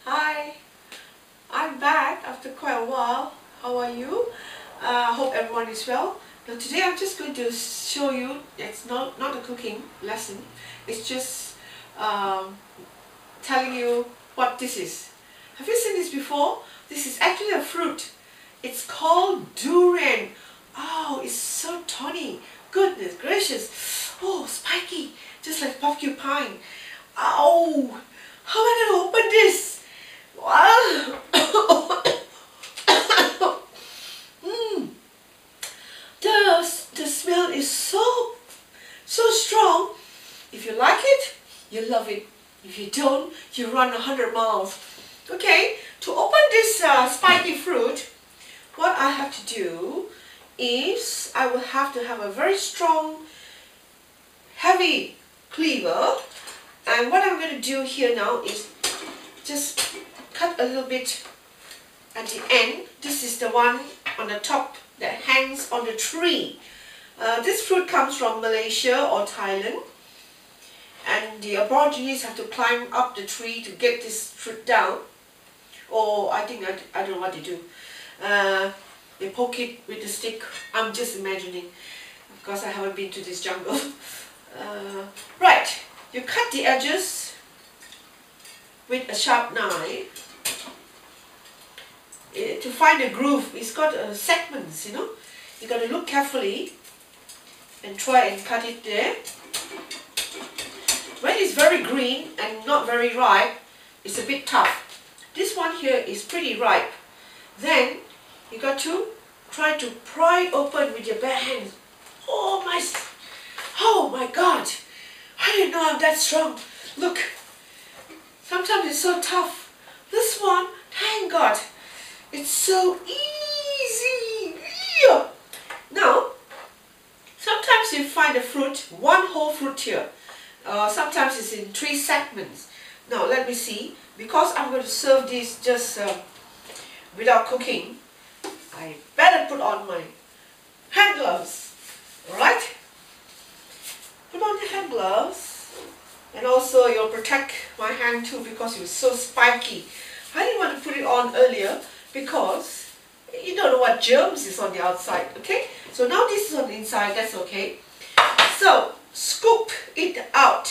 Hi, I'm back after quite a while. How are you? Hope everyone is well. Now today I'm just going to show you, it's not a cooking lesson, it's just telling you what this is. Have you seen this before? This is actually a fruit. It's called durian. Oh, it's so tawny. Goodness gracious. Oh, spiky, just like porcupine. Oh, how am I going to open this? Wow. The smell is so strong. If you like it, you love it. If you don't, you run 100 miles. Okay, to open this spiky fruit, what I have to do is I will have to have a very strong, heavy cleaver. And what I'm going to do here now is just cut a little bit at the end. This is the one on the top that hangs on the tree. This fruit comes from Malaysia or Thailand, and the Aborigines have to climb up the tree to get this fruit down. Or I think, I don't know what they do. They poke it with a stick. I'm just imagining, because I haven't been to this jungle. Right, you cut the edges with a sharp knife. To find a groove, it's got segments, you know. You got to look carefully and try and cut it there. When it's very green and not very ripe, it's a bit tough. This one here is pretty ripe. Then you got to try to pry it open with your bare hands. Oh my God! I didn't know I'm that strong. Look, sometimes it's so tough. This one, thank God, it's so easy. Now, sometimes you find a fruit, one whole fruit here. Sometimes it's in 3 segments. Now let me see. Because I'm going to serve this just without cooking, I better put on my hand gloves. Alright? Put on the hand gloves. And also you'll protect my hand too, because it was so spiky. I didn't want to put it on earlier because you don't know what germs is on the outside. Okay? So now this is on the inside, that's okay. So scoop it out.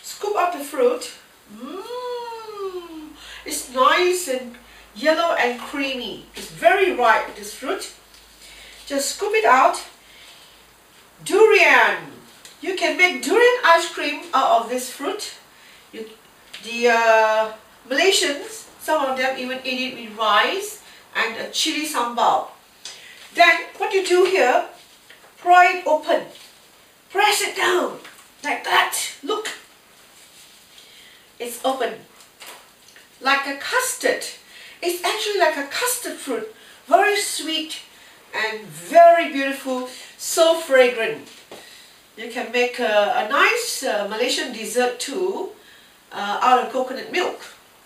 Scoop out the fruit. It's nice and yellow and creamy. It's very ripe, this fruit. Just scoop it out. Durian. You can make durian ice cream out of this fruit. The Malaysians, some of them even eat it with rice and a chili sambal. Then what you do here, pry it open. Press it down like that. Look. It's open. Like a custard. It's actually like a custard fruit. Very sweet and very beautiful. So fragrant. You can make a nice Malaysian dessert too out of coconut milk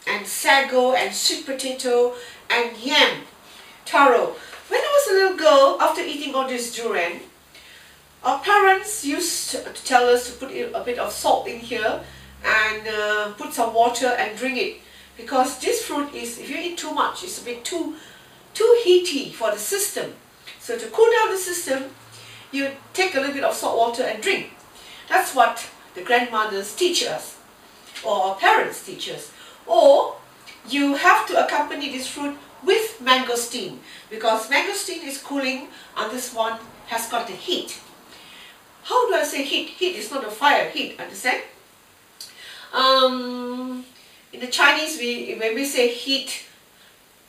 and sago and sweet potato and yam, taro. When I was a little girl, after eating all this durian, our parents used to tell us to put a bit of salt in here and put some water and drink it, because this fruit is, if you eat too much, it's a bit too heaty for the system. So to cool down the system, you take a little bit of salt water and drink. That's what the grandmothers teach us, or our parents teach us. Or you have to accompany this fruit with mangosteen, because mangosteen is cooling and this one has got the heat. How do I say heat? Heat is not a fire, heat, understand? In the Chinese, when we say heat,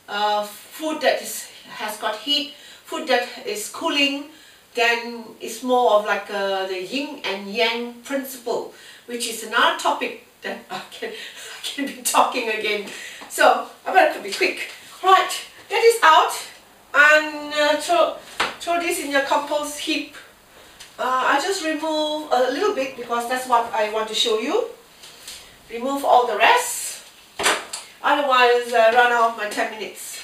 food that has got heat, food that is cooling, then it's more of like the yin and yang principle, which is another topic that I can be talking again. So I better be quick. Right, get this out and throw this in your compost heap. I just remove a little bit because that's what I want to show you. Remove all the rest, otherwise I run out of my 10 minutes.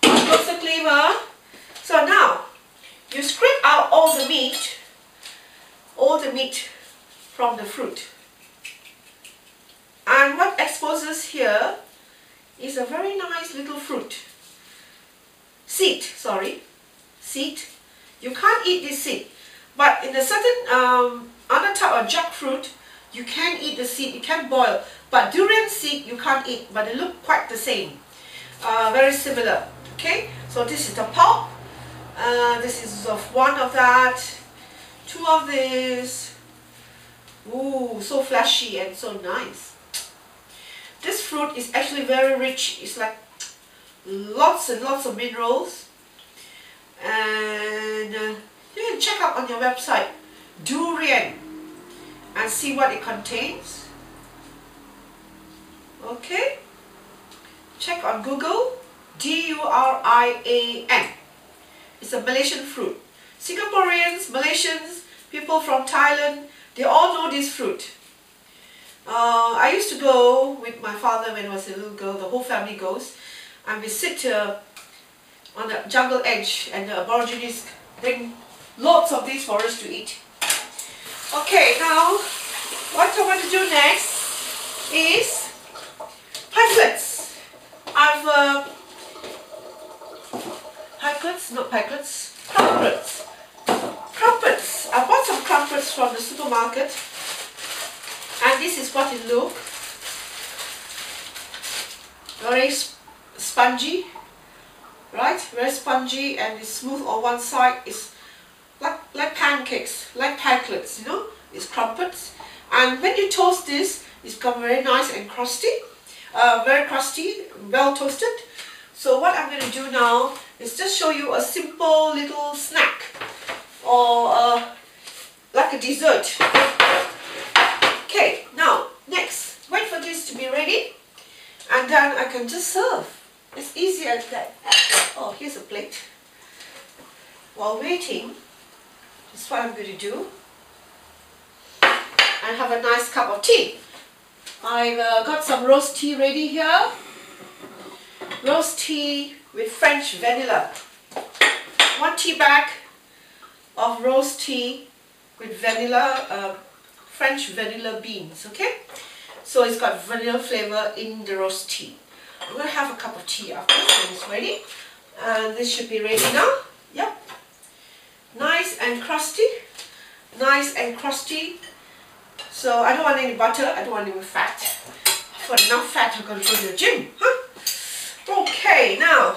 Close the cleaver. So now, you scrape out all the meat from the fruit. And what exposes here is a very nice little fruit. Seed, sorry. Seed. You can't eat this seed. But in a certain other type of jackfruit, you can eat the seed, you can boil. But durian seed you can't eat, but they look quite the same. Very similar. Okay, so this is the pulp. This is of one of that, two of this. Ooh, so flashy and so nice. This fruit is actually very rich. It's like lots and lots of minerals. And you can check out on your website durian and see what it contains. Okay, check on Google, Durian. It's a Malaysian fruit. Singaporeans, Malaysians, people from Thailand, they all know this fruit. I used to go with my father when I was a little girl, the whole family goes, and we sit on the jungle edge, and the Aborigines bring lots of these for us to eat. Okay, now what I want to do next is pikelets. Crumpets. I bought some crumpets from the supermarket, and this is what it looks. Very spongy, right? Very spongy, and it's smooth on one side. It's like pancakes, like pikelets, you know. It's crumpets, and when you toast this, it's become very nice and crusty, very crusty, well toasted. So what I'm going to do now is just show you a simple little snack, or like a dessert. Okay, now next, wait for this to be ready, and then I can just serve. It's easy as that. Oh, here's a plate. While waiting, this is what I'm going to do. And have a nice cup of tea. I've got some rose tea ready here. Rose tea with French vanilla. 1 tea bag of rose tea with vanilla, French vanilla beans, okay? So it's got vanilla flavor in the rose tea. I'm going to have a cup of tea after when it's ready. And this should be ready now. Yep. Nice and crusty. Nice and crusty. So I don't want any butter, I don't want any fat. I've got enough fat, I'm going to go to the gym. Huh? Okay, now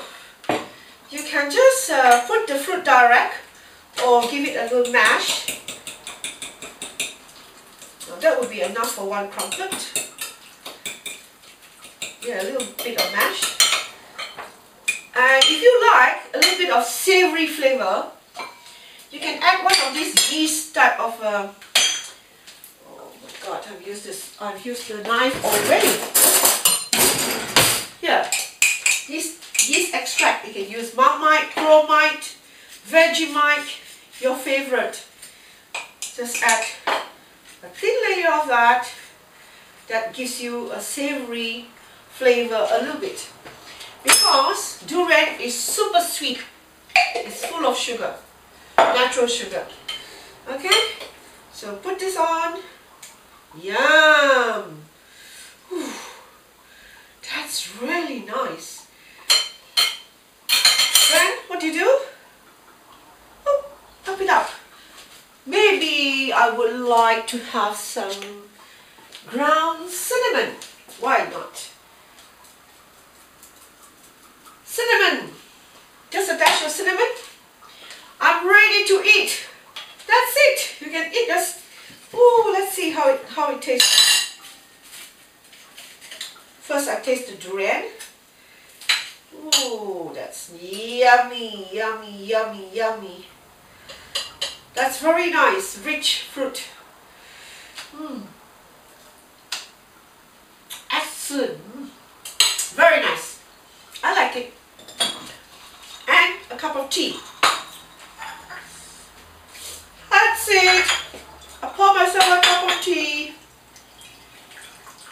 you can just put the fruit direct or give it a little mash. Now that would be enough for 1 crumpet. Yeah, a little bit of mash. And if you like a little bit of savory flavor, you can add one of these yeast type of oh my god, I've used the knife already. Here, this yeast extract, you can use Marmite, Chromite, Vegemite, your favorite. Just add a thin layer of that. That gives you a savory flavor a little bit. Because durian is super sweet. It's full of sugar, natural sugar. Okay, so put this on. Yum! Whew. That's really nice. Then what do you do? Oh, top it up. Maybe I would like to have some ground cinnamon. Why not? Cinnamon. Just a dash of cinnamon. I'm ready to eat. That's it. You can eat this. Ooh, let's see how it tastes. First I taste the durian. Ooh, that's yummy, yummy, yummy, yummy. That's very nice, rich fruit. Excellent. Very nice. I like it. And a cup of tea. That's it. I pour myself a cup of tea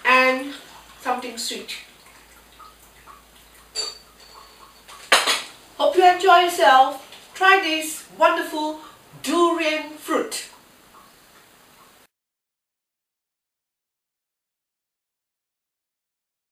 and something sweet. Hope you enjoy yourself. Try this wonderful durian fruit.